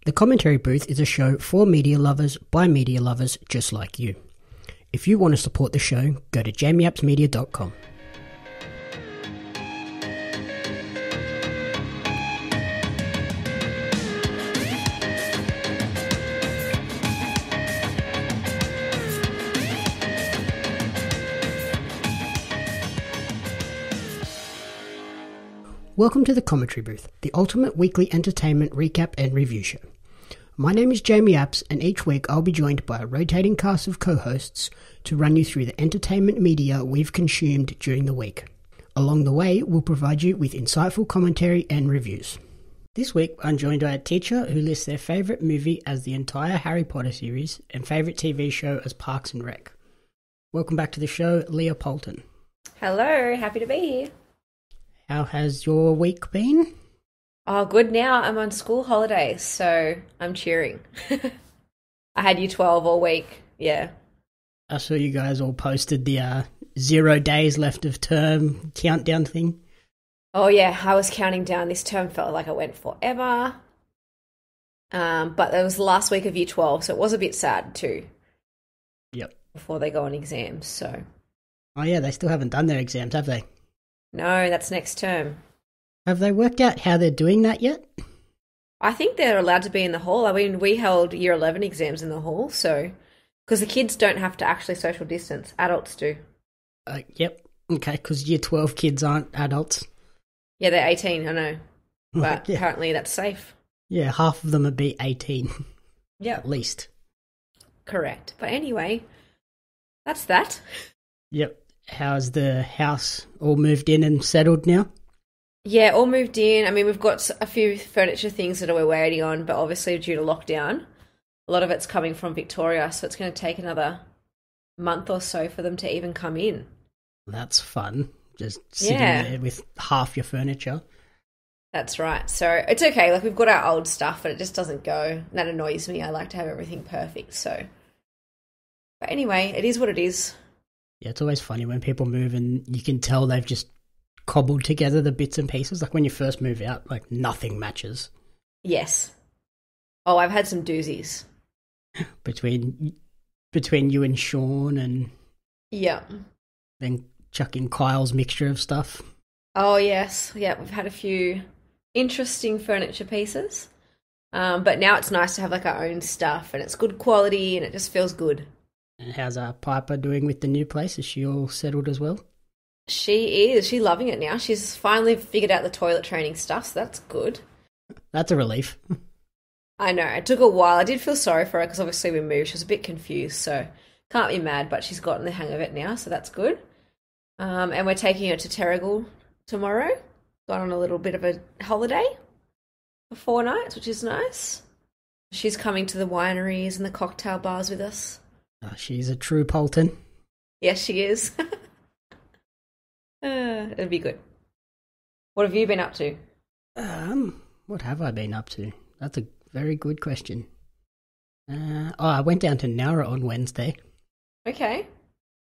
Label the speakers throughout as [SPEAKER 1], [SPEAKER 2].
[SPEAKER 1] The Commentary Booth is a show for media lovers by media lovers just like you. If you want to support the show, go to jamieappsmedia.com. Welcome to the Commentary Booth, the ultimate weekly entertainment recap and review show. My name is Jamie Apps, and each week I'll be joined by a rotating cast of co-hosts to run you through the entertainment media we've consumed during the week. Along the way, we'll provide you with insightful commentary and reviews. This week, I'm joined by a teacher who lists their favourite movie as the entire Harry Potter series and favourite TV show as Parks and Rec. Welcome back to the show, Leigha Poulton.
[SPEAKER 2] Hello, happy to be here.
[SPEAKER 1] How has your week been?
[SPEAKER 2] Oh, good now. I'm on school holidays, so I'm cheering. I had year 12 all week, yeah.
[SPEAKER 1] I saw you guys all posted the 0 days left of term countdown thing.
[SPEAKER 2] Oh, yeah, I was counting down. This term felt like it went forever. But it was the last week of year 12, so it was a bit sad too.
[SPEAKER 1] Yep.
[SPEAKER 2] Before they go on exams, so.
[SPEAKER 1] Oh, yeah, they still haven't done their exams, have they?
[SPEAKER 2] No, that's next term.
[SPEAKER 1] Have they worked out how they're doing that yet?
[SPEAKER 2] I think they're allowed to be in the hall. I mean, we held year 11 exams in the hall, so because the kids don't have to actually social distance. Adults do.
[SPEAKER 1] Yep. Okay, because year 12 kids aren't adults.
[SPEAKER 2] Yeah, they're 18, I know. But
[SPEAKER 1] yeah.
[SPEAKER 2] Apparently that's safe.
[SPEAKER 1] Yeah, half of them would be 18.
[SPEAKER 2] Yeah.
[SPEAKER 1] At least.
[SPEAKER 2] Correct. But anyway, that's that.
[SPEAKER 1] Yep. How's the house all moved in and settled now?
[SPEAKER 2] Yeah, all moved in. I mean, we've got a few furniture things that we're waiting on, but obviously due to lockdown, a lot of it's coming from Victoria, so it's going to take another month or so for them to even come in.
[SPEAKER 1] That's fun, just sitting there with half your furniture.
[SPEAKER 2] That's right. So it's okay. Like, we've got our old stuff, but it just doesn't go. That annoys me. I like to have everything perfect, so. But anyway, it is what it is.
[SPEAKER 1] Yeah, it's always funny when people move and you can tell they've just cobbled together the bits and pieces. Like when you first move out, like nothing matches.
[SPEAKER 2] Yes. Oh, I've had some doozies.
[SPEAKER 1] Between you and Sean and...
[SPEAKER 2] Yeah.
[SPEAKER 1] Then chucking Kyle's mixture of stuff.
[SPEAKER 2] Oh, yes. Yeah, we've had a few interesting furniture pieces. But now it's nice to have like our own stuff and it's good quality and it just feels good.
[SPEAKER 1] And how's our Piper doing with the new place? Is she all settled as well?
[SPEAKER 2] She is. She's loving it now. She's finally figured out the toilet training stuff, so that's good.
[SPEAKER 1] That's a relief.
[SPEAKER 2] I know. It took a while. I did feel sorry for her because obviously we moved. She was a bit confused, so can't be mad, but she's gotten the hang of it now, so that's good. And we're taking her to Terrigal tomorrow. Gone on a little bit of a holiday for 4 nights, which is nice. She's coming to the wineries and the cocktail bars with us.
[SPEAKER 1] Oh, she's a true Poulton.
[SPEAKER 2] Yes, she is. It'll be good. What have you been up to?
[SPEAKER 1] What have I been up to? That's a very good question. I went down to Nowra on Wednesday.
[SPEAKER 2] Okay.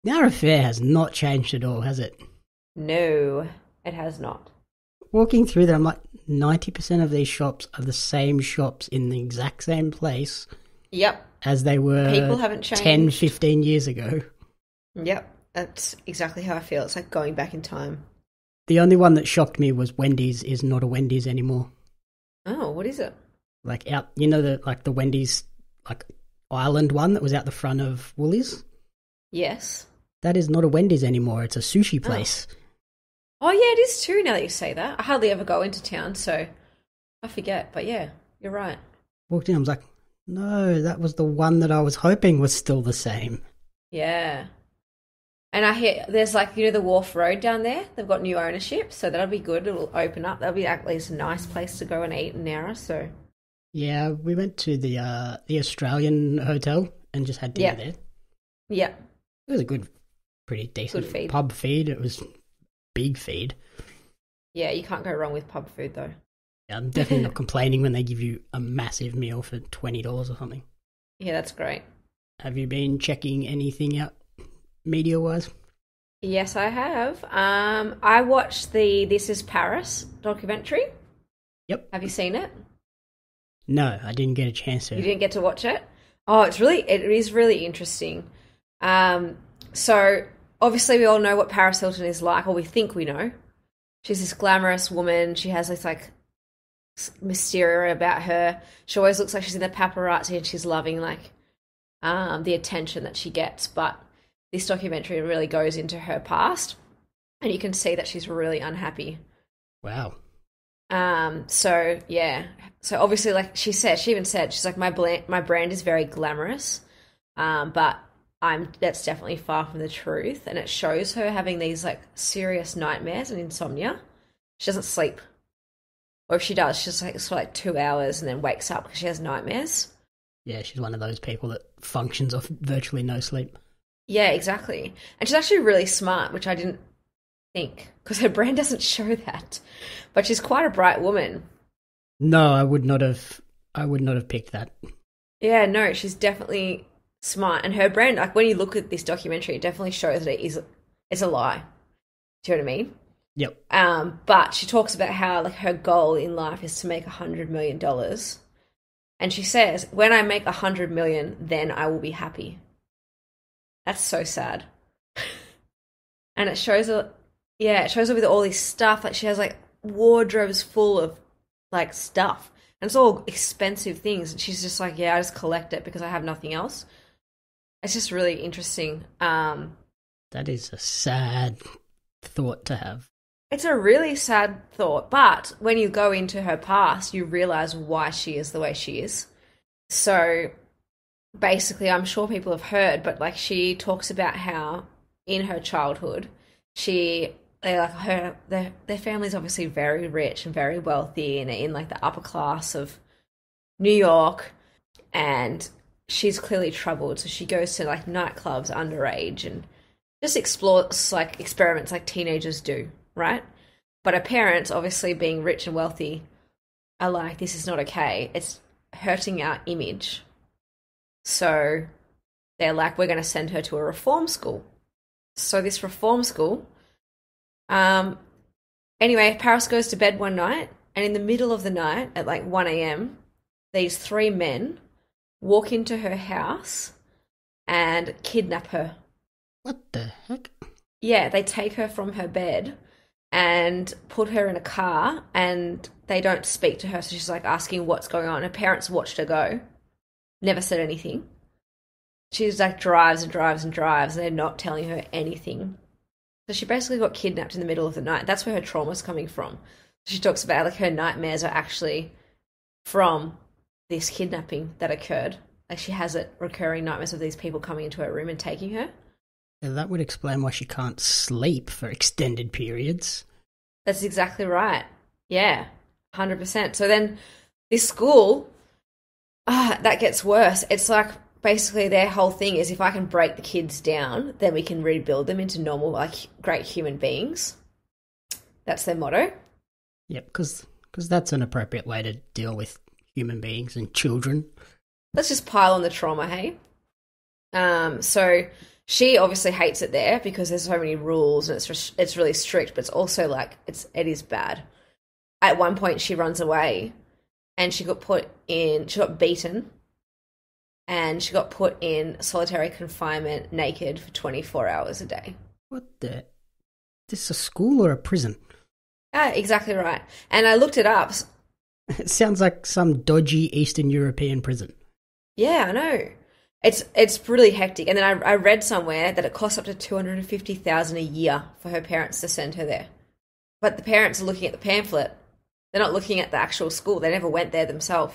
[SPEAKER 1] Nowra Fair has not changed at all, has it?
[SPEAKER 2] No, it has not.
[SPEAKER 1] Walking through there, I'm like, 90% of these shops are the same shops in the exact same place.
[SPEAKER 2] Yep.
[SPEAKER 1] As they were
[SPEAKER 2] People haven't changed.
[SPEAKER 1] 10, 15 years ago.
[SPEAKER 2] Yep, that's exactly how I feel. It's like going back in time.
[SPEAKER 1] The only one that shocked me was Wendy's is not a Wendy's anymore.
[SPEAKER 2] Oh, what is it?
[SPEAKER 1] Like out, you know, the Wendy's like island one that was out the front of Woolies?
[SPEAKER 2] Yes.
[SPEAKER 1] That is not a Wendy's anymore. It's a sushi place.
[SPEAKER 2] Oh, yeah, it is too now that you say that. I hardly ever go into town, so I forget. But yeah, you're right.
[SPEAKER 1] Walked in, I was like, no, that was the one that I was hoping was still the same.
[SPEAKER 2] Yeah. And I hear there's like, you know, the Wharf Road down there. They've got new ownership, so that'll be good. It'll open up. That'll be at least a nice place to go and eat in Nowra, so.
[SPEAKER 1] Yeah, we went to the Australian hotel and just had dinner there.
[SPEAKER 2] Yeah.
[SPEAKER 1] It was a pretty decent
[SPEAKER 2] feed.
[SPEAKER 1] pub feed. It was big feed.
[SPEAKER 2] Yeah, you can't go wrong with pub food though.
[SPEAKER 1] Yeah, I'm definitely not complaining when they give you a massive meal for $20 or something.
[SPEAKER 2] Yeah, that's great.
[SPEAKER 1] Have you been checking anything out media-wise?
[SPEAKER 2] Yes, I have. I watched the This Is Paris documentary.
[SPEAKER 1] Yep.
[SPEAKER 2] Have you seen it?
[SPEAKER 1] No, I didn't get a chance
[SPEAKER 2] You
[SPEAKER 1] to.
[SPEAKER 2] didn't get to watch it? Oh, it is really interesting. So obviously we all know what Paris Hilton is like, or we think we know. She's this glamorous woman. She has this like mysteria about her. She always looks like she's in the paparazzi and she's loving like the attention that she gets. But this documentary really goes into her past, and you can see that she's really unhappy.
[SPEAKER 1] Wow.
[SPEAKER 2] So yeah. So obviously, like she even said, she's like, my brand is very glamorous, but that's definitely far from the truth. And it shows her having these like serious nightmares and insomnia. She doesn't sleep. Or if she does, she just like for like 2 hours and then wakes up because she has nightmares.
[SPEAKER 1] Yeah, she's one of those people that functions off virtually no sleep.
[SPEAKER 2] Yeah, exactly. And she's actually really smart, which I didn't think, because her brand doesn't show that. But she's quite a bright woman.
[SPEAKER 1] No, I would not have picked that.
[SPEAKER 2] Yeah, no, she's definitely smart. And her brand, like when you look at this documentary, it definitely shows that it's a lie. Do you know what I mean?
[SPEAKER 1] Yep.
[SPEAKER 2] But she talks about how like her goal in life is to make $100 million. And she says, when I make 100 million, then I will be happy. That's so sad. And it shows her with all this stuff. Like she has like wardrobes full of like stuff. And it's all expensive things. And she's just like, yeah, I just collect it because I have nothing else. It's just really interesting.
[SPEAKER 1] That is a sad thought to have.
[SPEAKER 2] It's a really sad thought, but when you go into her past, you realize why she is the way she is. So basically, I'm sure people have heard, but like she talks about how in her childhood, their family's obviously very rich and very wealthy and in like the upper class of New York, and she's clearly troubled. So she goes to like nightclubs underage and just explores like experiments like teenagers do. Right? But her parents, obviously being rich and wealthy, are like, this is not okay. It's hurting our image. So they're like, we're going to send her to a reform school. So this reform school, anyway, Paris goes to bed one night, and in the middle of the night, at like 1 a.m., these 3 men walk into her house and kidnap her.
[SPEAKER 1] What the heck?
[SPEAKER 2] Yeah, they take her from her bed and put her in a car, and they don't speak to her. So she's like asking what's going on. Her parents watched her go, never said anything. She's like drives and drives and drives, and they're not telling her anything. So she basically got kidnapped in the middle of the night. That's where her trauma's coming from. She talks about like her nightmares are actually from this kidnapping that occurred. Like she has recurring nightmares of these people coming into her room and taking her.
[SPEAKER 1] Yeah, that would explain why she can't sleep for extended periods.
[SPEAKER 2] That's exactly right. Yeah, 100%. So then this school, that gets worse. It's like basically their whole thing is if I can break the kids down, then we can rebuild them into normal, like great human beings. That's their motto.
[SPEAKER 1] Yep, because that's an appropriate way to deal with human beings and children.
[SPEAKER 2] Let's just pile on the trauma, hey? So she obviously hates it there because there's so many rules and it's really strict, but it's also like it is bad. At one point, she runs away, and she got beaten, and she got put in solitary confinement naked for 24 hours a day.
[SPEAKER 1] What the? Is this a school or a prison?
[SPEAKER 2] Exactly right. And I looked it up.
[SPEAKER 1] It sounds like some dodgy Eastern European prison.
[SPEAKER 2] Yeah, I know. It's really hectic. And then I read somewhere that it costs up to $250,000 a year for her parents to send her there. But the parents are looking at the pamphlet. They're not looking at the actual school. They never went there themselves.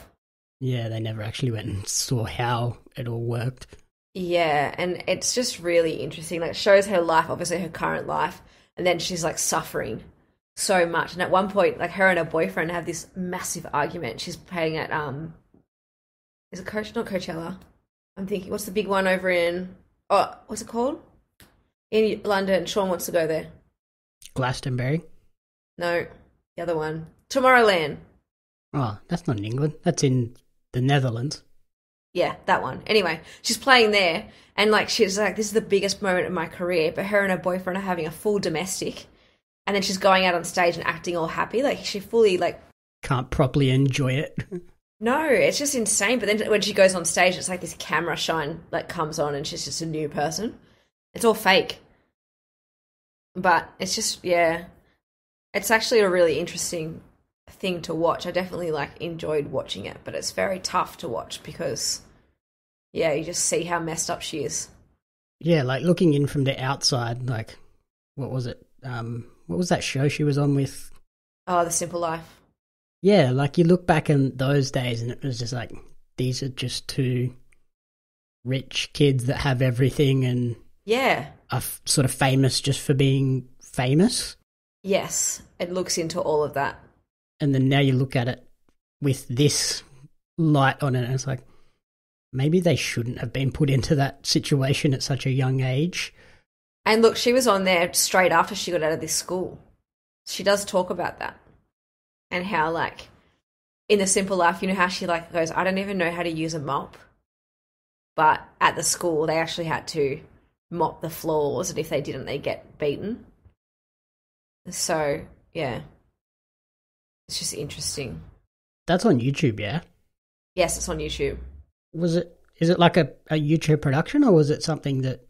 [SPEAKER 1] Yeah, they never actually went and saw how it all worked.
[SPEAKER 2] Yeah, and it's just really interesting. Like, it shows her life, obviously her current life, and then she's like suffering so much. And at one point, like her and her boyfriend have this massive argument. She's playing at is it not Coachella? I'm thinking, what's the big one over in what's it called? In London. Sean wants to go there.
[SPEAKER 1] Glastonbury?
[SPEAKER 2] No, the other one. Tomorrowland.
[SPEAKER 1] Oh, that's not in England. That's in the Netherlands.
[SPEAKER 2] Yeah, that one. Anyway, she's playing there, and like she's like, this is the biggest moment of my career, but her and her boyfriend are having a full domestic, and then she's going out on stage and acting all happy. Like she fully like
[SPEAKER 1] can't properly enjoy it.
[SPEAKER 2] No, it's just insane. But then when she goes on stage, it's like this camera shine like comes on, and she's just a new person. It's all fake, but it's just yeah. It's actually a really interesting thing to watch. I definitely like enjoyed watching it, but it's very tough to watch because yeah, you just see how messed up she is.
[SPEAKER 1] Yeah, like looking in from the outside, like what was it? What was that show she was on with?
[SPEAKER 2] Oh, The Simple Life.
[SPEAKER 1] Yeah, like you look back in those days and it was just like, these are just two rich kids that have everything and
[SPEAKER 2] Yeah.
[SPEAKER 1] are sort of famous just for being famous.
[SPEAKER 2] Yes, it looks into all of that.
[SPEAKER 1] And then now you look at it with this light on it and it's like, maybe they shouldn't have been put into that situation at such a young age.
[SPEAKER 2] And look, she was on there straight after she got out of this school. She does talk about that. And how, like, in The Simple Life, you know how she, like, goes, I don't even know how to use a mop. But at the school, they actually had to mop the floors, and if they didn't, they'd get beaten. So, yeah. It's just interesting.
[SPEAKER 1] That's on YouTube, yeah?
[SPEAKER 2] Yes, it's on YouTube.
[SPEAKER 1] Is it like a YouTube production or was it something that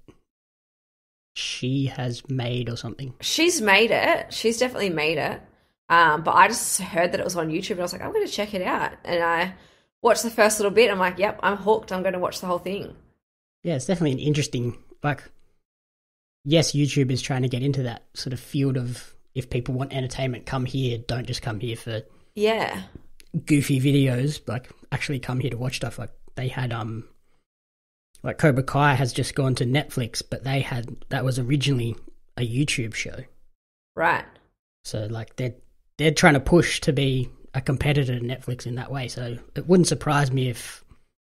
[SPEAKER 1] she has made or something?
[SPEAKER 2] She's made it. She's definitely made it. But I just heard that it was on YouTube and I was like, I'm going to check it out. And I watched the first little bit. I'm like, yep, I'm hooked. I'm going to watch the whole thing.
[SPEAKER 1] Yeah, it's definitely an interesting, like, yes, YouTube is trying to get into that sort of field of if people want entertainment, come here. Don't just come here for goofy videos. Like, actually come here to watch stuff. Like, they had, like Cobra Kai has just gone to Netflix, but that was originally a YouTube show.
[SPEAKER 2] Right.
[SPEAKER 1] So, like, they're trying to push to be a competitor to Netflix in that way. So it wouldn't surprise me if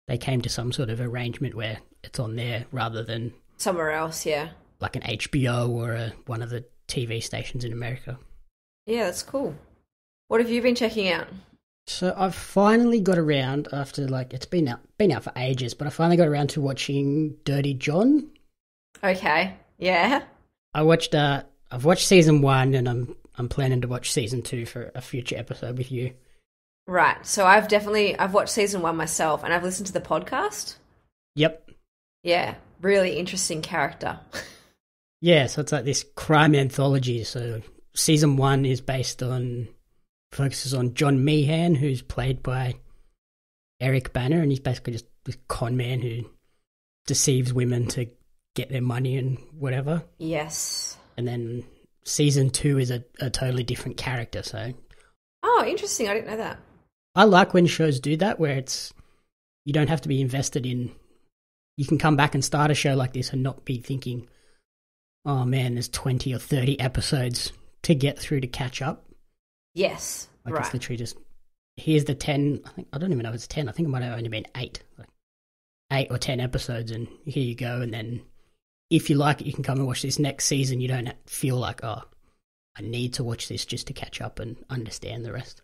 [SPEAKER 1] they came to some sort of arrangement where it's on there rather than
[SPEAKER 2] somewhere else, yeah.
[SPEAKER 1] Like an HBO or one of the TV stations in America.
[SPEAKER 2] Yeah, that's cool. What have you been checking out?
[SPEAKER 1] So I've finally got around after, like, it's been out for ages, but I finally got around to watching Dirty John. Okay, yeah. I've watched season 1 and I'm planning to watch season 2 for a future episode with you.
[SPEAKER 2] Right. So I've watched season 1 myself and I've listened to the podcast.
[SPEAKER 1] Yep.
[SPEAKER 2] Yeah. Really interesting character.
[SPEAKER 1] Yeah. So it's like this crime anthology. So season 1 focuses on John Meehan, who's played by Eric Banner. And he's basically just this con man who deceives women to get their money and whatever. Yes. And then season 2 is a totally different character. So,
[SPEAKER 2] oh, interesting! I didn't know that.
[SPEAKER 1] I like when shows do that, where you don't have to be invested in. You can come back and start a show like this and not be thinking, "Oh man, there's 20 or 30 episodes to get through to catch up." Yes, like right. It's literally just here's the 10. I don't even know if it's 10. I think it might have only been 8, like 8 or 10 episodes, and here you go, and then. If you like it, you can come and watch this next season. You don't feel like, oh, I need to watch this just to catch up and understand the rest.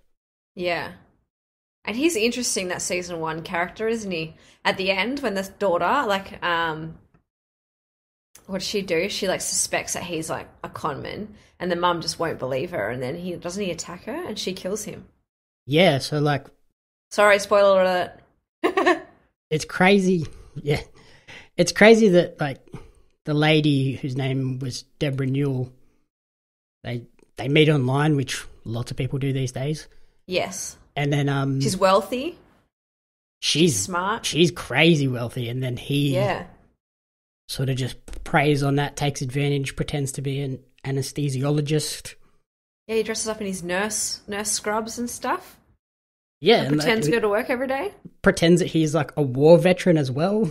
[SPEAKER 1] Yeah. And he's interesting, that season 1 character, isn't he? At the end, when the daughter, like, what does she do? She, like, suspects that he's, like, a conman, and the mum just won't believe her, and then doesn't he attack her, and she kills him? Yeah, so, like... Sorry, spoiler alert. It's crazy. Yeah. It's crazy that, like... The lady whose name was Deborah Newell, they meet online, which lots of people do these days. Yes. And then she's wealthy. She's smart. She's crazy wealthy, and then he sort of just preys on that, takes advantage, pretends to be an anesthesiologist. Yeah, he dresses up in his nurse scrubs and stuff. Yeah, and pretends to go to work every day. Pretends that he's like a war veteran as well.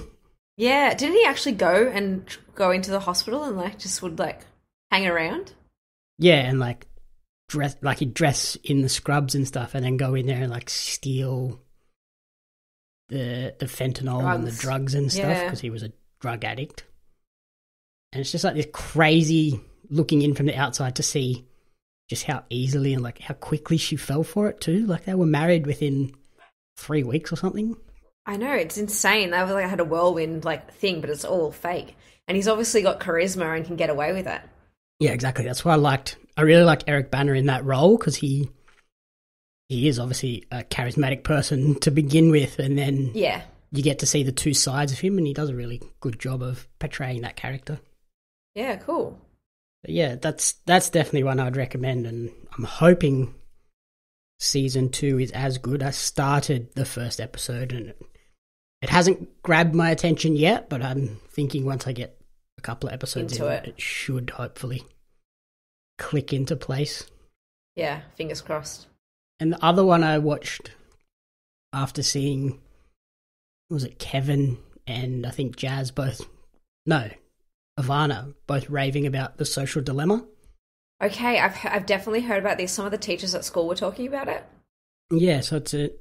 [SPEAKER 1] Yeah, didn't he actually go into the hospital and like just would like hang around? Yeah, and like he'd dress in the scrubs and stuff, and then go in there and like steal the fentanyl and the drugs and stuff because he was a drug addict. And it's just like this crazy looking in from the outside to see just how easily and like how quickly she fell for it too. Like they were married within 3 weeks or something. I know, it's insane. They like had a whirlwind like thing, but it's all fake. And he's obviously got charisma and can get away with it. Yeah, exactly. That's why I really liked Eric Banner in that role because he he is obviously a charismatic person to begin with, and then
[SPEAKER 2] Yeah.
[SPEAKER 1] you get to see the two sides of him, and he does a really good job of portraying that character.
[SPEAKER 2] Yeah, cool.
[SPEAKER 1] But yeah, that's definitely one I'd recommend, and I'm hoping season 2 is as good. I started the first episode, and it hasn't grabbed my attention yet, but I'm thinking once I get a couple of episodes
[SPEAKER 2] Into
[SPEAKER 1] in, it should hopefully click into place.
[SPEAKER 2] Yeah, fingers crossed.
[SPEAKER 1] And the other one I watched after seeing, was it Kevin and I think Jazz Ivana both raving about The Social Dilemma.
[SPEAKER 2] Okay, I've definitely heard about this. Some of the teachers at school were talking about it.
[SPEAKER 1] Yeah, so it's a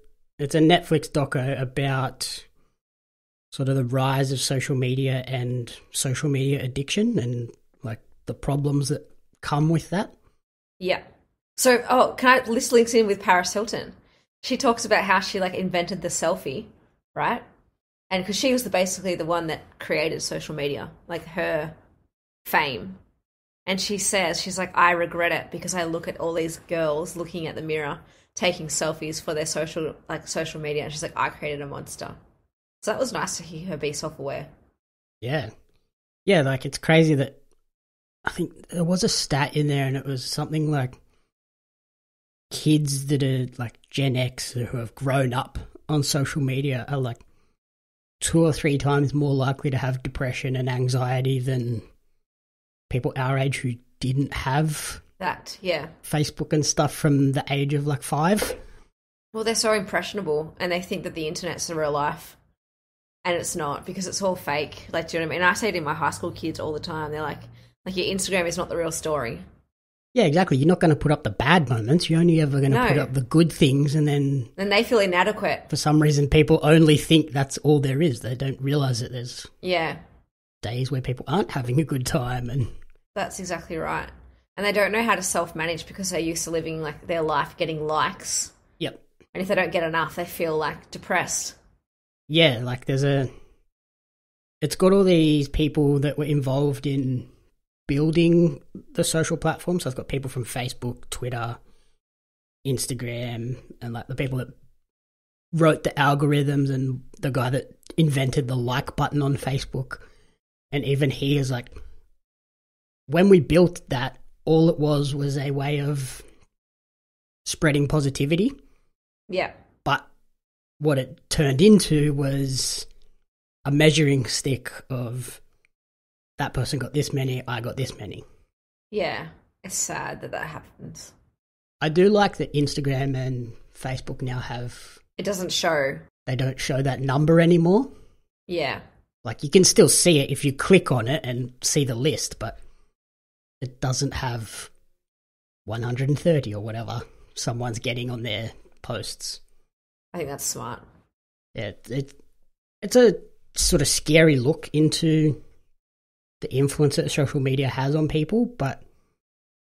[SPEAKER 1] Netflix doco about sort of the rise of social media and social media addiction and like the problems that come with that.
[SPEAKER 2] Yeah. So, can I list links in with Paris Hilton? She talks about how she like invented the selfie, right? And because she was basically the one that created social media, like her fame. And she says, she's like, I regret it because I look at all these girls looking at the mirror, taking selfies for their social media. And she's like, I created a monster. So that was nice to hear her be self-aware.
[SPEAKER 1] Yeah. Yeah, like it's crazy that I think there was a stat in there and it was something like kids that are like Gen X who have grown up on social media are like 2 or 3 times more likely to have depression and anxiety than people our age who didn't have
[SPEAKER 2] that, yeah,
[SPEAKER 1] Facebook and stuff from the age of like 5.
[SPEAKER 2] Well, they're so impressionable and they think that the internet's the real life. And it's not, because it's all fake. Like, do you know what I mean? And I say it to my high school kids all the time. They're like your Instagram is not the real story.
[SPEAKER 1] Yeah, exactly. You're not going to put up the bad moments. You're only ever going to put up the good things, and then
[SPEAKER 2] they feel inadequate.
[SPEAKER 1] For some reason, people only think that's all there is. They don't realise that there's days where people aren't having a good time. And
[SPEAKER 2] that's exactly right. And they don't know how to self-manage because they're used to living like their life getting likes.
[SPEAKER 1] Yep.
[SPEAKER 2] And if they don't get enough, they feel like depressed.
[SPEAKER 1] Yeah, like it's got all these people that were involved in building the social platform. So it's got people from Facebook, Twitter, Instagram, and like the people that wrote the algorithms and the guy that invented the like button on Facebook. And even he is like, when we built that, all it was a way of spreading positivity.
[SPEAKER 2] Yeah.
[SPEAKER 1] But what it turned into was a measuring stick of that person got this many, I got this many.
[SPEAKER 2] Yeah, it's sad that happens.
[SPEAKER 1] I do like that Instagram and Facebook now have...
[SPEAKER 2] It doesn't show.
[SPEAKER 1] They don't show that number anymore.
[SPEAKER 2] Yeah.
[SPEAKER 1] Like, you can still see it if you click on it and see the list, but it doesn't have 130 or whatever someone's getting on their posts.
[SPEAKER 2] I think that's smart.
[SPEAKER 1] Yeah, it's a sort of scary look into the influence that social media has on people, but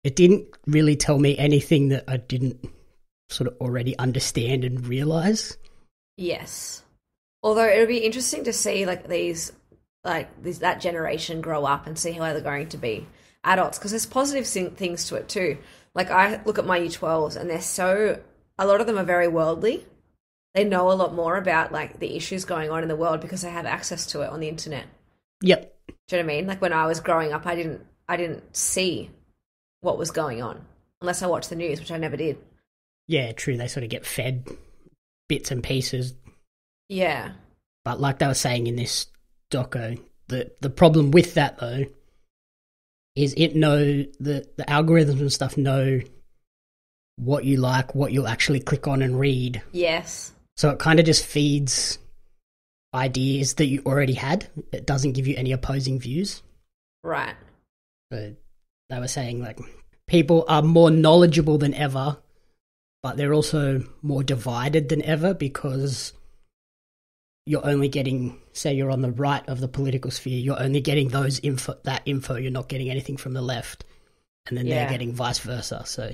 [SPEAKER 1] it didn't really tell me anything that I didn't sort of already understand and realise. Yes.
[SPEAKER 2] Although it'll be interesting to see that generation grow up and see how they're going to be adults, because there's positive things to it too. Like, I look at my Year 12s and a lot of them are very worldly. They know a lot more about like the issues going on in the world because they have access to it on the internet.
[SPEAKER 1] Yep.
[SPEAKER 2] Do you know what I mean? Like, when I was growing up, I didn't see what was going on unless I watched the news, which I never did.
[SPEAKER 1] Yeah, true. They sort of get fed bits and pieces.
[SPEAKER 2] Yeah.
[SPEAKER 1] But like they were saying in this doco, the problem with that though is the algorithms and stuff know what you like, what you'll actually click on and read.
[SPEAKER 2] Yes.
[SPEAKER 1] So it kind of just feeds ideas that you already had. It doesn't give you any opposing views.
[SPEAKER 2] Right.
[SPEAKER 1] So they were saying like people are more knowledgeable than ever, but they're also more divided than ever because you're only getting, say you're on the right of the political sphere, you're only getting that info, you're not getting anything from the left. And then they're getting vice versa. So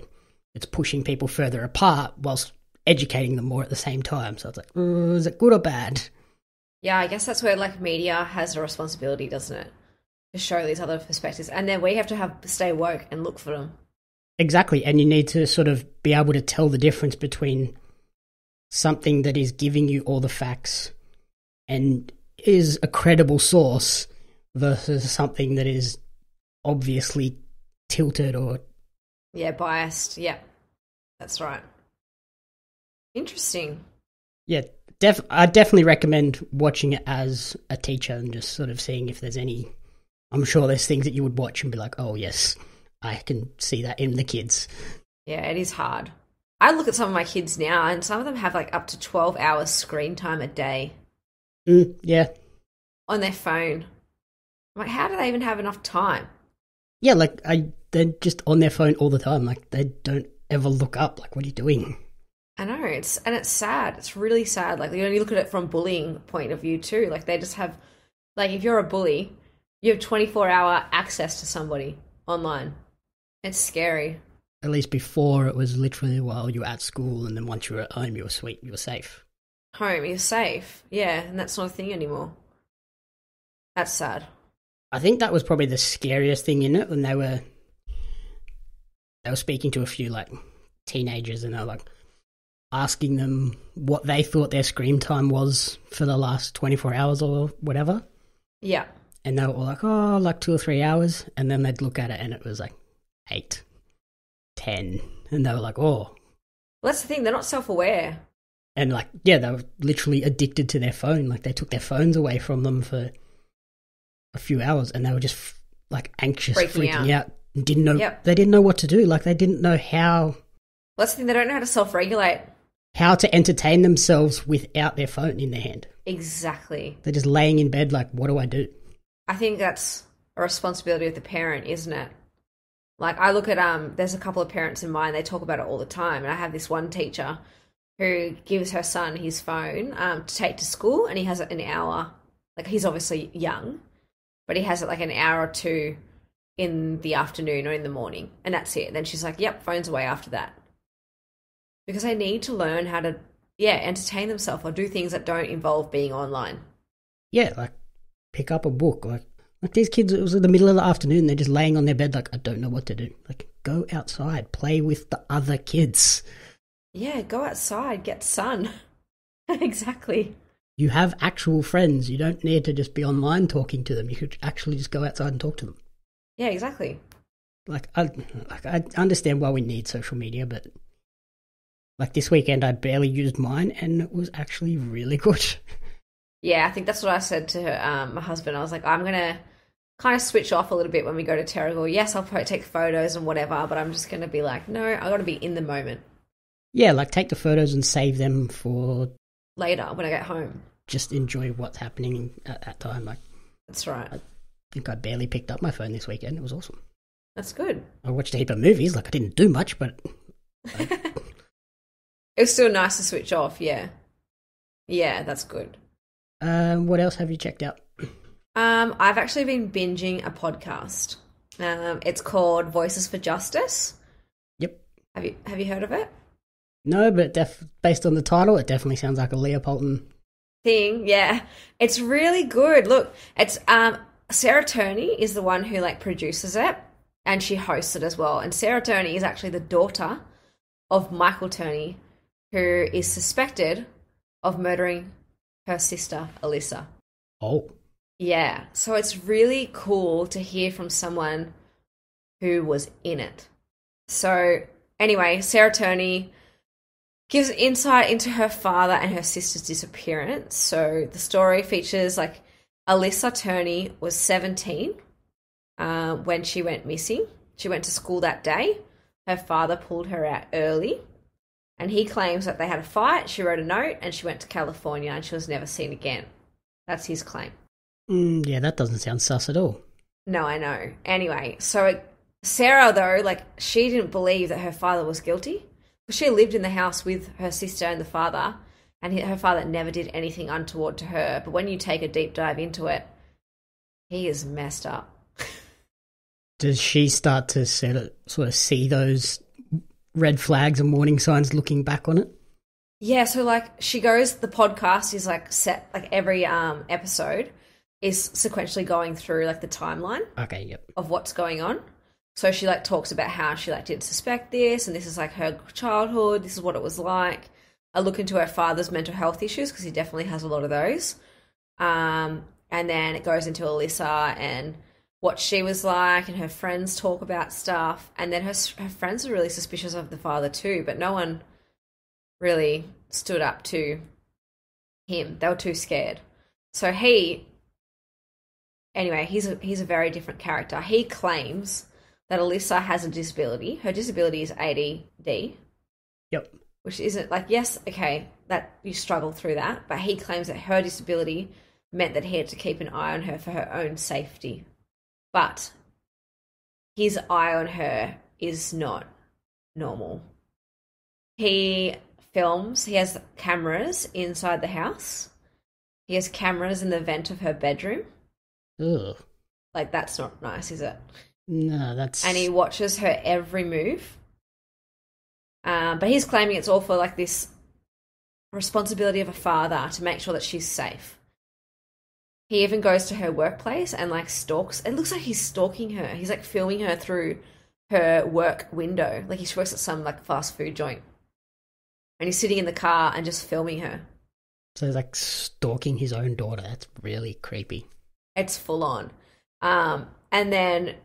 [SPEAKER 1] it's pushing people further apart whilst educating them more at the same time. So it's like, is it good or bad?
[SPEAKER 2] Yeah, I guess that's where like media has a responsibility, doesn't it? To show these other perspectives. And then we have to stay woke and look for them.
[SPEAKER 1] Exactly, and you need to sort of be able to tell the difference between something that is giving you all the facts and is a credible source versus something that is obviously tilted or...
[SPEAKER 2] Yeah, biased. Yeah, that's right. Interesting.
[SPEAKER 1] Yeah, I definitely recommend watching it as a teacher and just sort of seeing if there's any... I'm sure there's things that you would watch and be like, oh, yes, I can see that in the kids.
[SPEAKER 2] Yeah, it is hard. I look at some of my kids now and some of them have like up to 12 hours screen time a day.
[SPEAKER 1] Yeah.
[SPEAKER 2] On their phone. I'm like, how do they even have enough time?
[SPEAKER 1] Yeah, like, they're just on their phone all the time. Like, they don't ever look up. Like, what are you doing?
[SPEAKER 2] I know, it's sad. It's really sad. Like, you look at it from bullying point of view too. Like, they just have, like, if you're a bully, you have 24-hour access to somebody online. It's scary.
[SPEAKER 1] At least before, it was literally while you were at school, and then once you were at home, you were sweet, you were safe.
[SPEAKER 2] Home, you're safe. Yeah, and that's not a thing anymore. That's sad.
[SPEAKER 1] I think that was probably the scariest thing in it when they were speaking to a few, like, teenagers, and they were, like, asking them what they thought their screen time was for the last 24 hours or whatever.
[SPEAKER 2] Yeah.
[SPEAKER 1] And they were all like, oh, like 2 or 3 hours. And then they'd look at it and it was like 8, 10. And they were like, oh.
[SPEAKER 2] Well, that's the thing. They're not self-aware.
[SPEAKER 1] And like, yeah, they were literally addicted to their phone. Like, they took their phones away from them for a few hours and they were just like anxious, freaking out. Didn't know. Yep. They didn't know what to do. Like, they didn't know how.
[SPEAKER 2] Well, that's the thing. They don't know how to self-regulate.
[SPEAKER 1] How to entertain themselves without their phone in their hand.
[SPEAKER 2] Exactly.
[SPEAKER 1] They're just laying in bed like, what do I do?
[SPEAKER 2] I think that's a responsibility of the parent, isn't it? Like, I look at, there's a couple of parents in mine, they talk about it all the time. And I have this one teacher who gives her son his phone to take to school, and he has it an hour. Like, he's obviously young, but he has it like an hour or two in the afternoon or in the morning. And that's it. And then she's like, yep, phone's away after that. Because they need to learn how to, entertain themselves or do things that don't involve being online.
[SPEAKER 1] Yeah, like pick up a book. Like these kids, it was in the middle of the afternoon, they're just laying on their bed like, I don't know what to do. Like, go outside, play with the other kids.
[SPEAKER 2] Yeah, go outside, get sun. Exactly.
[SPEAKER 1] You have actual friends. You don't need to just be online talking to them. You could actually just go outside and talk to them.
[SPEAKER 2] Yeah, exactly.
[SPEAKER 1] I understand why we need social media, but like this weekend I barely used mine and it was actually really good.
[SPEAKER 2] Yeah, I think that's what I said to my husband. I was like, I'm going to kind of switch off a little bit when we go to Terrigal. Yes, I'll probably take photos and whatever, but I'm just going to be like, no, I got to be in the moment.
[SPEAKER 1] Yeah, like take the photos and save them for
[SPEAKER 2] later when I get home.
[SPEAKER 1] Just enjoy what's happening at that time. Like,
[SPEAKER 2] that's right.
[SPEAKER 1] I think I barely picked up my phone this weekend. It was awesome.
[SPEAKER 2] That's good.
[SPEAKER 1] I watched a heap of movies. Like, I didn't do much, but
[SPEAKER 2] it was still nice to switch off. Yeah, that's good.
[SPEAKER 1] What else have you checked out?
[SPEAKER 2] I've actually been binging a podcast. It's called Voices for Justice.
[SPEAKER 1] Yep.
[SPEAKER 2] Have you heard of it?
[SPEAKER 1] No, but based on the title, it definitely sounds like a Leigha Poulton
[SPEAKER 2] thing. Yeah, it's really good. Look, it's Sarah Turney is the one who like produces it, and she hosts it as well. And Sarah Turney is actually the daughter of Michael Turney, who is suspected of murdering her sister, Alyssa.
[SPEAKER 1] Oh.
[SPEAKER 2] Yeah, so it's really cool to hear from someone who was in it. So anyway, Sarah Turney gives insight into her father and her sister's disappearance. So the story features like Alyssa Turney was 17 when she went missing. She went to school that day. Her father pulled her out early, and he claims that they had a fight. She wrote a note and she went to California and she was never seen again. That's his claim.
[SPEAKER 1] Yeah, that doesn't sound sus at all.
[SPEAKER 2] No, I know. Anyway, so Sarah, though, like, she didn't believe that her father was guilty. Because she lived in the house with her sister and the father, and her father never did anything untoward to her. But when you take a deep dive into it, he is messed up.
[SPEAKER 1] Does she start to sort of see those red flags and warning signs looking back on it?
[SPEAKER 2] Yeah, so, like, she goes, the podcast is, like, set, like, every episode is sequentially going through, like, the timeline
[SPEAKER 1] okay, yep,
[SPEAKER 2] of what's going on. So she like talks about how she like didn't suspect this, and this is like her childhood. This is what it was like. I look into her father's mental health issues because he definitely has a lot of those. And then it goes into Alyssa and what she was like, and her friends talk about stuff. And then her friends are really suspicious of the father too, but no one really stood up to him. They were too scared. So anyway, he's a very different character. He claims that Alyssa has a disability. Her disability is ADD.
[SPEAKER 1] Yep.
[SPEAKER 2] Which isn't like, yes, okay, that you struggle through that, but he claims that her disability meant that he had to keep an eye on her for her own safety. But his eye on her is not normal. He films, he has cameras inside the house. He has cameras in the vent of her bedroom.
[SPEAKER 1] Ugh.
[SPEAKER 2] Like, that's not nice, is it?
[SPEAKER 1] No, that's...
[SPEAKER 2] And he watches her every move. But he's claiming it's all for, like, this responsibility of a father to make sure that she's safe. He even goes to her workplace and, like, stalks. It looks like he's stalking her. He's, like, filming her through her work window. Like, she works at some, like, fast food joint. And he's sitting in the car and just filming her.
[SPEAKER 1] So he's, like, stalking his own daughter. That's really creepy.
[SPEAKER 2] It's full on. And then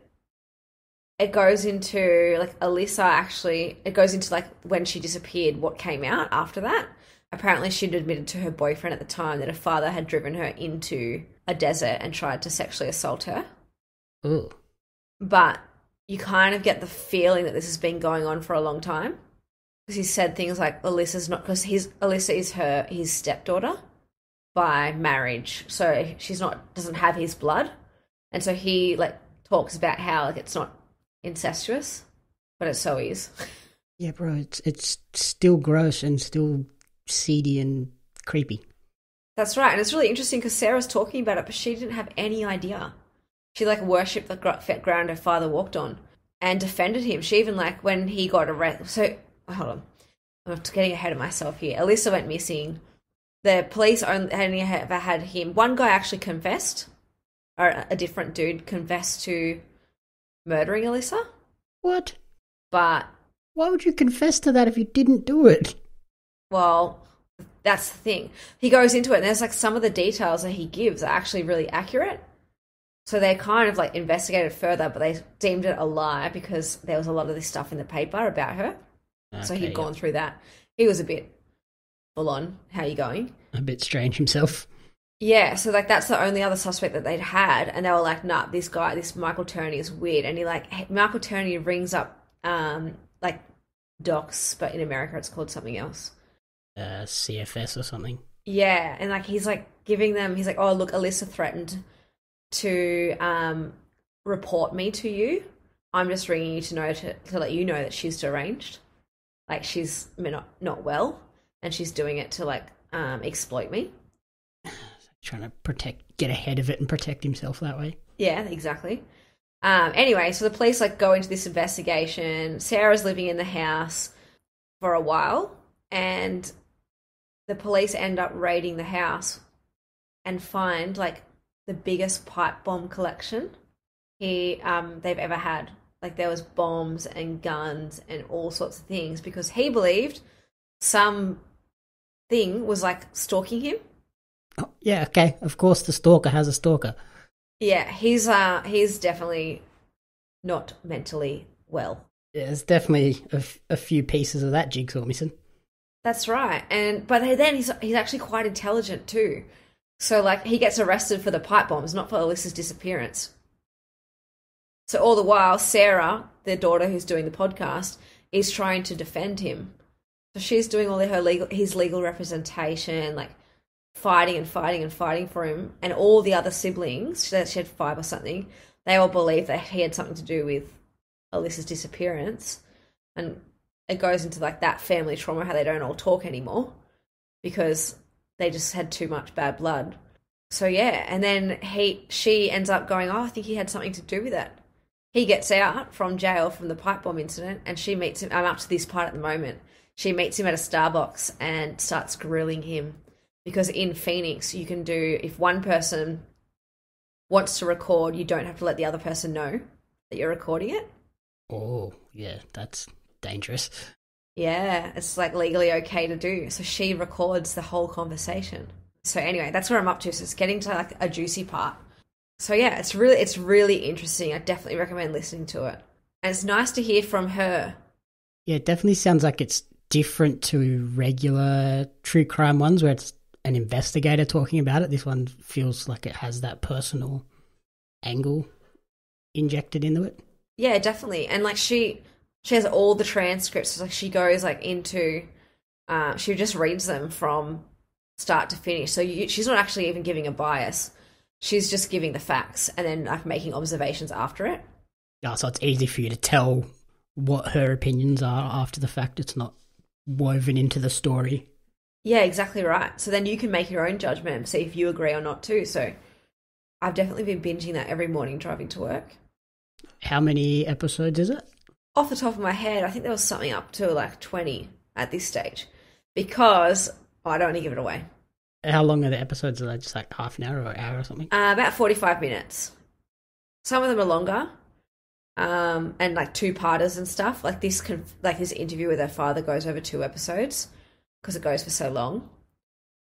[SPEAKER 2] it goes into, like, Alyssa actually, it goes into, like, when she disappeared, what came out after that. Apparently she'd admitted to her boyfriend at the time that her father had driven her into a desert and tried to sexually assault her.
[SPEAKER 1] Ooh.
[SPEAKER 2] But you kind of get the feeling that this has been going on for a long time. Because he said things like Alyssa's not, because Alyssa is his stepdaughter by marriage. So she's not, doesn't have his blood. And so he, like, talks about how, like, it's not incestuous, but it so is.
[SPEAKER 1] Yeah, bro, it's still gross and still seedy and creepy.
[SPEAKER 2] That's right. And it's really interesting because Sarah's talking about it, but she didn't have any idea. She, like, worshipped the ground her father walked on and defended him. She even, like, when he got arrested. So, hold on. I'm getting ahead of myself here. Alyssa went missing. The police only ever had him. One guy actually confessed, or a different dude confessed to murdering Alyssa.
[SPEAKER 1] What?
[SPEAKER 2] But
[SPEAKER 1] why would you confess to that if you didn't do it?
[SPEAKER 2] Well, that's the thing. He goes into it, and there's, like, some of the details that he gives are actually really accurate. So they kind of, like, investigated further, but they deemed it a lie because there was a lot of this stuff in the paper about her. Okay, so he'd gone through that. He was a bit full on. How you going? A
[SPEAKER 1] bit strange himself.
[SPEAKER 2] Yeah, so, like, that's the only other suspect that they'd had, and they were like, nah, this Michael Turney is weird. And he, like, Michael Turney rings up, like, docs, but in America it's called something else.
[SPEAKER 1] CFS or something.
[SPEAKER 2] Yeah, and, like, he's, like, giving them, he's like, oh, look, Alyssa threatened to report me to you. I'm just ringing you to let you know that she's deranged. Like, she's not well, and she's doing it to, like, exploit me.
[SPEAKER 1] Trying to get ahead of it and protect himself that way.
[SPEAKER 2] Yeah, exactly. Anyway, so the police, like, go into this investigation. Sarah's living in the house for a while, and the police end up raiding the house and find, like, the biggest pipe bomb collection they've ever had. Like, there was bombs and guns and all sorts of things because he believed some thing was, like, stalking him.
[SPEAKER 1] Oh, yeah, okay. Of course the stalker has a stalker.
[SPEAKER 2] Yeah, he's definitely not mentally well.
[SPEAKER 1] Yeah, there's definitely a few pieces of that jigsaw missing.
[SPEAKER 2] That's right. But then he's actually quite intelligent too. So, like, he gets arrested for the pipe bombs, not for Alyssa's disappearance. So all the while, Sarah, their daughter who's doing the podcast, is trying to defend him. So she's doing all his legal representation, like, fighting and fighting and fighting for him. And all the other siblings, she had 5 or something, they all believe that he had something to do with Alyssa's disappearance. And it goes into, like, that family trauma, how they don't all talk anymore because they just had too much bad blood. So, yeah, and then she ends up going, oh, I think he had something to do with it. He gets out from jail from the pipe bomb incident, and she meets him. I'm up to this part at the moment. She meets him at a Starbucks and starts grilling him. Because in Phoenix, you can do, if one person wants to record, you don't have to let the other person know that you're recording it.
[SPEAKER 1] Oh, yeah, that's dangerous.
[SPEAKER 2] Yeah, it's like legally okay to do. So she records the whole conversation. So anyway, that's where I'm up to. So it's getting to like a juicy part. So yeah, it's really interesting. I definitely recommend listening to it. And it's nice to hear from her.
[SPEAKER 1] Yeah, it definitely sounds like it's different to regular true crime ones where it's an investigator talking about it. This one feels like it has that personal angle injected into it.
[SPEAKER 2] Yeah, definitely. And like she has all the transcripts. Like she goes like into, she just reads them from start to finish. So she's not actually even giving a bias. She's just giving the facts and then like making observations after it.
[SPEAKER 1] Yeah, so it's easy for you to tell what her opinions are after the fact. It's not woven into the story.
[SPEAKER 2] Yeah, exactly right. So then you can make your own judgment and see if you agree or not too. So I've definitely been binging that every morning driving to work.
[SPEAKER 1] How many episodes is it?
[SPEAKER 2] Off the top of my head, I think there was something up to like 20 at this stage because I don't want to give it away.
[SPEAKER 1] How long are the episodes? Are they just like half an hour or an hour or something?
[SPEAKER 2] About 45 minutes. Some of them are longer, and like two-parters and stuff. Like this interview with her father goes over 2 episodes because it goes for so long.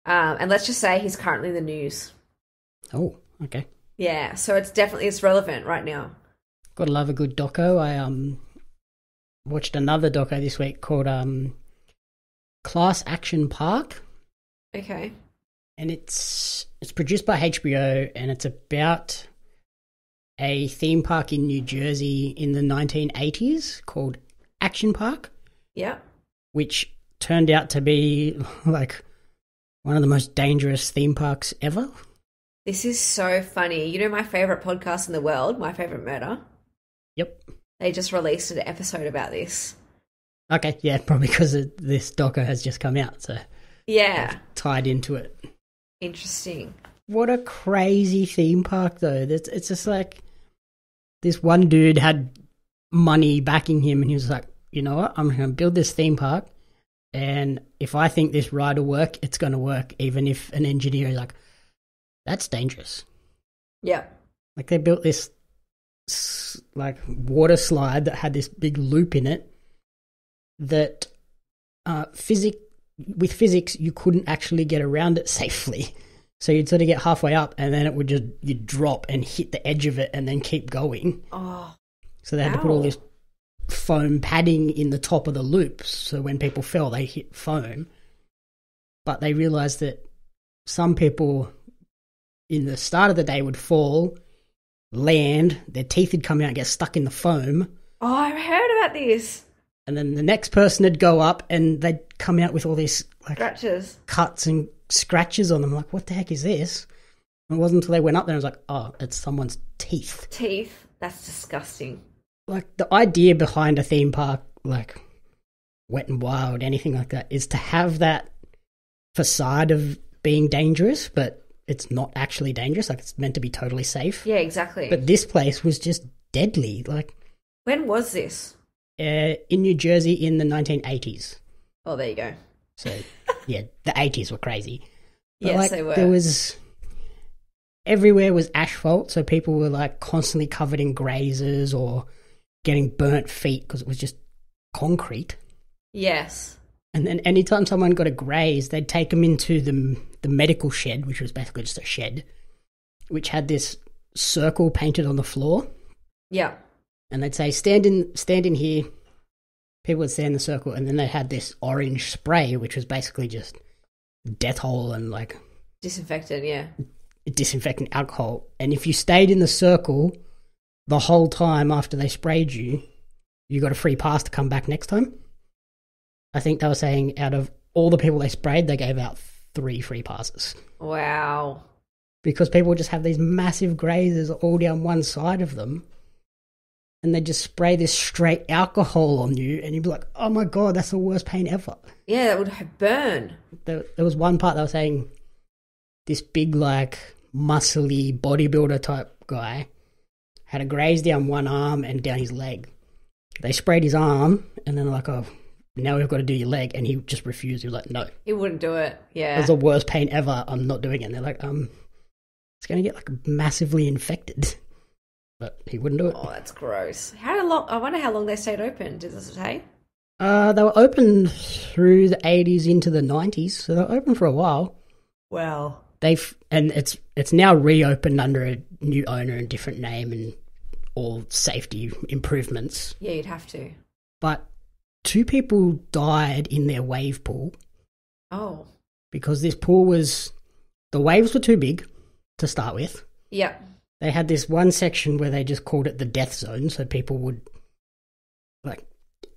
[SPEAKER 2] And let's just say he's currently in the news.
[SPEAKER 1] Oh, okay.
[SPEAKER 2] Yeah, so it's relevant right now.
[SPEAKER 1] Gotta love a good doco. I watched another doco this week called Class Action Park.
[SPEAKER 2] Okay.
[SPEAKER 1] And it's produced by HBO, and it's about a theme park in New Jersey in the 1980s called Action Park.
[SPEAKER 2] Yeah.
[SPEAKER 1] Which turned out to be like one of the most dangerous theme parks ever.
[SPEAKER 2] This is so funny. You know my favorite podcast in the world, My Favorite Murder?
[SPEAKER 1] Yep.
[SPEAKER 2] They just released an episode about this.
[SPEAKER 1] Okay, yeah, probably because this doco has just come out, so
[SPEAKER 2] yeah,
[SPEAKER 1] tied into it.
[SPEAKER 2] Interesting.
[SPEAKER 1] What a crazy theme park, though. It's just like this one dude had money backing him, and he was like, you know what, I'm going to build this theme park, and if I think this ride will work, it's going to work, even if an engineer is like, that's dangerous.
[SPEAKER 2] Yeah.
[SPEAKER 1] Like they built this like water slide that had this big loop in it that with physics you couldn't actually get around it safely. So you'd sort of get halfway up and then you'd drop and hit the edge of it and then keep going.
[SPEAKER 2] Oh.
[SPEAKER 1] So they had to put all this foam padding in the top of the loop so when people fell they hit foam. But they realized that some people in the start of the day would fall, land, their teeth would come out and get stuck in the foam.
[SPEAKER 2] Oh, I heard about this.
[SPEAKER 1] And then the next person would go up and they'd come out with all these like
[SPEAKER 2] scratches,
[SPEAKER 1] cuts and scratches on them. Like, what the heck is this? And it wasn't until they went up there and I was like, oh, it's someone's teeth.
[SPEAKER 2] Teeth? That's disgusting.
[SPEAKER 1] Like, the idea behind a theme park, like Wet and Wild, anything like that, is to have that facade of being dangerous, but it's not actually dangerous. Like, it's meant to be totally safe.
[SPEAKER 2] Yeah, exactly.
[SPEAKER 1] But this place was just deadly. Like,
[SPEAKER 2] when was this?
[SPEAKER 1] In New Jersey in the 1980s.
[SPEAKER 2] Oh, there you go.
[SPEAKER 1] So, yeah, the 80s were crazy. But
[SPEAKER 2] yes,
[SPEAKER 1] like,
[SPEAKER 2] they were.
[SPEAKER 1] There was... Everywhere was asphalt, so people were like constantly covered in grazes or getting burnt feet because it was just concrete.
[SPEAKER 2] Yes.
[SPEAKER 1] And then anytime someone got a graze, they'd take them into the medical shed, which was basically just a shed, which had this circle painted on the floor.
[SPEAKER 2] Yeah.
[SPEAKER 1] And they'd say, stand in here. People would stand in the circle, and then they had this orange spray, which was basically just death hole and like...
[SPEAKER 2] disinfectant, yeah.
[SPEAKER 1] Disinfectant alcohol. And if you stayed in the circle the whole time after they sprayed you, you got a free pass to come back next time. I think they were saying out of all the people they sprayed, they gave out 3 free passes.
[SPEAKER 2] Wow.
[SPEAKER 1] Because people just have these massive grazes all down one side of them, and they just spray this straight alcohol on you, and you'd be like, oh my God, that's the worst pain ever. Yeah,
[SPEAKER 2] that would burn.
[SPEAKER 1] There was one part they were saying this big, like, muscly bodybuilder type guy had a graze down one arm and down his leg. They sprayed his arm, and then like, oh, now we've got to do your leg, and he just refused. He was like, no.
[SPEAKER 2] He wouldn't do it, yeah.
[SPEAKER 1] It was the worst pain ever. I'm not doing it. And they're like, it's going to get like massively infected. but he wouldn't do it.
[SPEAKER 2] Oh, that's gross. How long? I wonder how long they stayed open. Does it say?
[SPEAKER 1] They were open through the 80s into the 90s, so they were open for a while.
[SPEAKER 2] Wow.
[SPEAKER 1] And it's now reopened under a new owner and different name and all safety improvements.
[SPEAKER 2] Yeah, you'd have to.
[SPEAKER 1] But 2 people died in their wave pool.
[SPEAKER 2] Oh.
[SPEAKER 1] Because this pool the waves were too big to start with.
[SPEAKER 2] Yep.
[SPEAKER 1] They had this one section where they just called it the death zone, so people would,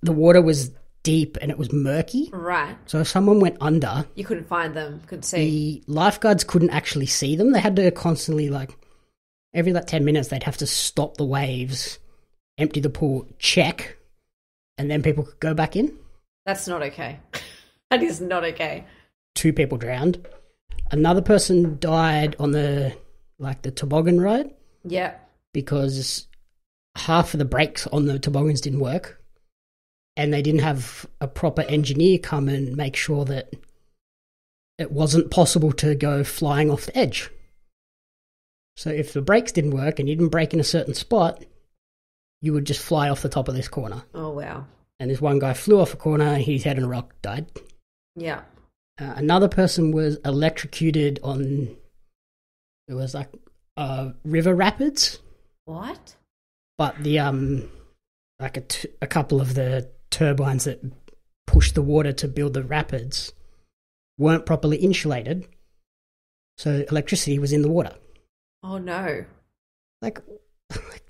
[SPEAKER 1] the water was deep and it was murky.
[SPEAKER 2] Right.
[SPEAKER 1] So if someone went under...
[SPEAKER 2] You couldn't find them, couldn't see.
[SPEAKER 1] The lifeguards couldn't actually see them. They had to constantly, every 10 minutes, they'd have to stop the waves, empty the pool, check, and then people could go back in.
[SPEAKER 2] That's not okay. That is not okay.
[SPEAKER 1] 2 people drowned. Another person died on the toboggan ride.
[SPEAKER 2] Yeah.
[SPEAKER 1] Because half of the brakes on the toboggans didn't work. And they didn't have a proper engineer come and make sure that it wasn't possible to go flying off the edge. So if the brakes didn't work and you didn't brake in a certain spot, you would just fly off the top of this corner.
[SPEAKER 2] Oh, wow. And
[SPEAKER 1] this one guy flew off a corner, his head on a rock, died.
[SPEAKER 2] Yeah.
[SPEAKER 1] Another person was electrocuted it was river rapids.
[SPEAKER 2] What?
[SPEAKER 1] But the a couple of the turbines that pushed the water to build the rapids weren't properly insulated, so electricity was in the water.
[SPEAKER 2] Oh no.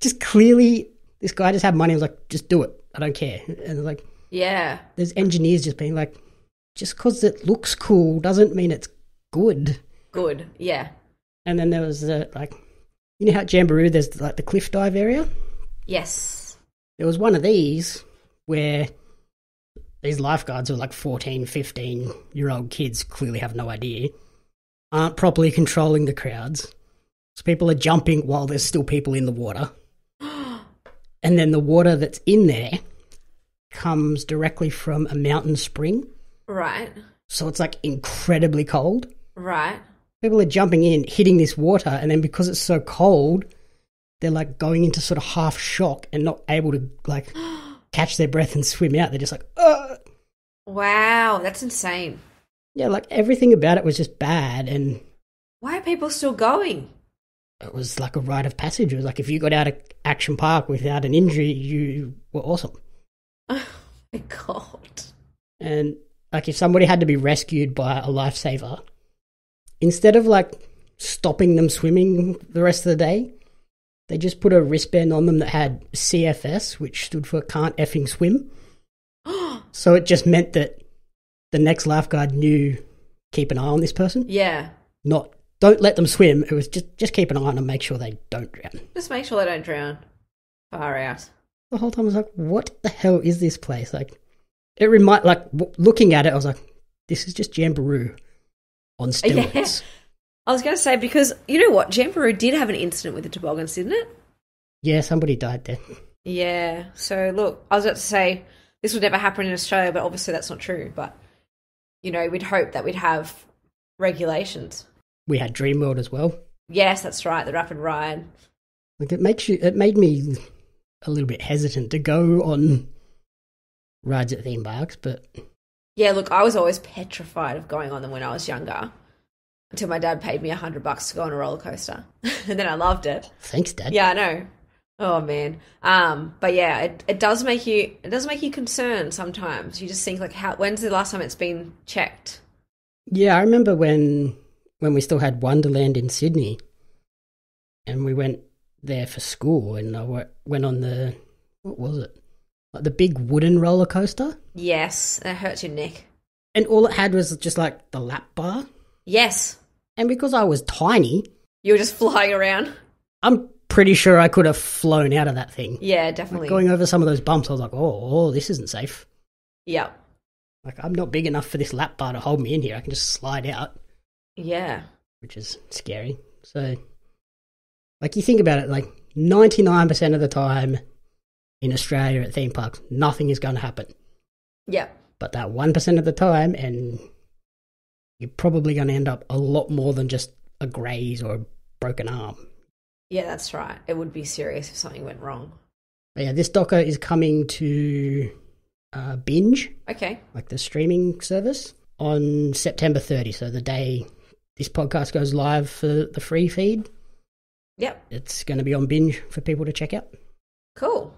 [SPEAKER 1] Just clearly this guy just had money and was like, just do it, I don't care. And
[SPEAKER 2] yeah,
[SPEAKER 1] there's engineers just being like, just because it looks cool doesn't mean it's good.
[SPEAKER 2] Good, yeah.
[SPEAKER 1] And then there was you know how at Jamboree there's the cliff dive area?
[SPEAKER 2] Yes.
[SPEAKER 1] There was one of these where these lifeguards were 14, 15-year-old kids, clearly have no idea, aren't properly controlling the crowds. So people are jumping while there's still people in the water. And then the water that's in there comes directly from a mountain spring.
[SPEAKER 2] Right.
[SPEAKER 1] So it's incredibly cold.
[SPEAKER 2] Right.
[SPEAKER 1] People are jumping in, hitting this water, and then because it's so cold, they're going into sort of half shock and not able to catch their breath and swim out. They're just ugh.
[SPEAKER 2] Wow, that's insane.
[SPEAKER 1] Yeah, everything about it was just bad. And
[SPEAKER 2] why are people still going?
[SPEAKER 1] It was a rite of passage. It was if you got out of Action Park without an injury, you were awesome.
[SPEAKER 2] Oh my God.
[SPEAKER 1] And if somebody had to be rescued by a lifesaver, instead of stopping them swimming the rest of the day, they just put a wristband on them that had CFS, which stood for Can't Effing Swim. So it just meant that the next lifeguard knew, keep an eye on this person.
[SPEAKER 2] Yeah.
[SPEAKER 1] Not, don't let them swim. It was just keep an eye on them, make sure they don't drown.
[SPEAKER 2] Just make sure they don't drown. Far out.
[SPEAKER 1] The whole time I was what the hell is this place? Looking at it, I was this is just Jamboree on steroids.
[SPEAKER 2] Yeah. I was going to say, because you know what? Jamboree did have an incident with the toboggans, didn't it?
[SPEAKER 1] Yeah, somebody died there.
[SPEAKER 2] Yeah. So, look, I was about to say this would never happen in Australia, but obviously that's not true. But, we'd hope that we'd have regulations.
[SPEAKER 1] We had Dreamworld as well.
[SPEAKER 2] Yes, that's right, the rapid ride.
[SPEAKER 1] It made me a little bit hesitant to go on rides at theme parks, but...
[SPEAKER 2] Yeah, look, I was always petrified of going on them when I was younger. Until my dad paid me $100 to go on a roller coaster. And then I loved it.
[SPEAKER 1] Thanks, Dad.
[SPEAKER 2] Yeah, I know. Oh man. But yeah, it does make you concerned sometimes. You just think when's the last time it's been checked?
[SPEAKER 1] Yeah, I remember when we still had Wonderland in Sydney and we went there for school and I went on what was it? The big wooden roller coaster?
[SPEAKER 2] Yes, that hurts your neck.
[SPEAKER 1] And all it had was just the lap bar.
[SPEAKER 2] Yes.
[SPEAKER 1] And because I was tiny...
[SPEAKER 2] You were just flying around?
[SPEAKER 1] I'm pretty sure I could have flown out of that thing.
[SPEAKER 2] Yeah, definitely.
[SPEAKER 1] Going over some of those bumps, I was oh, this isn't safe.
[SPEAKER 2] Yeah.
[SPEAKER 1] I'm not big enough for this lap bar to hold me in here. I can just slide out.
[SPEAKER 2] Yeah.
[SPEAKER 1] Which is scary. So, you think about it, 99% of the time in Australia at theme parks, nothing is going to happen.
[SPEAKER 2] Yeah.
[SPEAKER 1] But that 1% of the time, and... you're probably going to end up a lot more than just a graze or a broken arm.
[SPEAKER 2] Yeah, that's right. It would be serious if something went wrong.
[SPEAKER 1] But yeah, this doco is coming to Binge,
[SPEAKER 2] Okay.
[SPEAKER 1] like the streaming service, on September 30. So the day this podcast goes live for the free feed.
[SPEAKER 2] Yep.
[SPEAKER 1] It's going to be on Binge for people to check out.
[SPEAKER 2] Cool.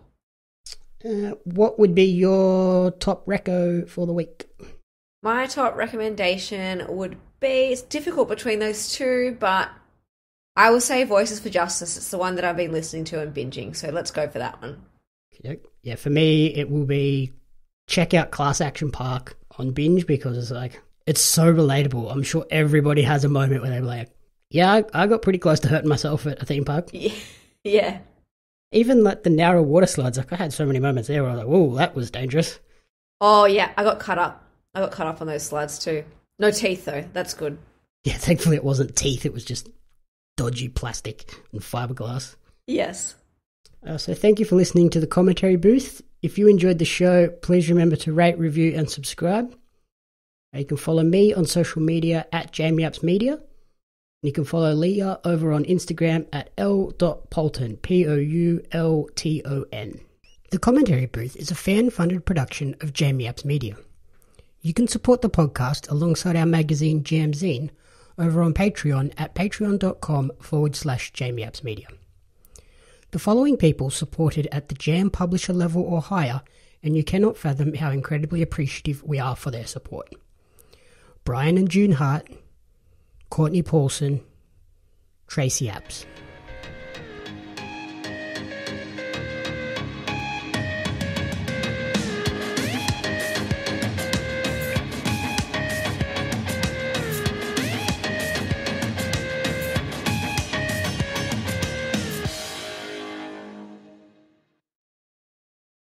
[SPEAKER 1] What would be your top reco for the week?
[SPEAKER 2] My top recommendation would be, it's difficult between those two, but I will say Voices for Justice. It's the one that I've been listening to and binging, so let's go for that one.
[SPEAKER 1] Yeah, for me, it will be check out Class Action Park on Binge because it's like, it's so relatable. I'm sure everybody has a moment where they're like, yeah, I got pretty close to hurting myself at a theme park.
[SPEAKER 2] Yeah.
[SPEAKER 1] Even like the narrow water slides, like I had so many moments there where I was like, whoa, that was dangerous.
[SPEAKER 2] Oh, yeah, I got cut up. I got cut up on those slides too. No teeth, though. That's good.
[SPEAKER 1] Yeah, thankfully it wasn't teeth. It was just dodgy plastic and fiberglass.
[SPEAKER 2] Yes.
[SPEAKER 1] So thank you for listening to the commentary booth. If you enjoyed the show, please remember to rate, review, and subscribe. You can follow me on social media at JamieAppsMedia. You can follow Leigha over on Instagram at l.poulton, Poulton. The Commentary Booth is a fan-funded production of Jamie Apps Media. You can support the podcast alongside our magazine Jamzine over on Patreon at patreon.com/Jamie Apps Media. The following people supported at the Jam publisher level or higher, and you cannot fathom how incredibly appreciative we are for their support. Brian and June Hart, Courtney Paulson, Tracy Apps.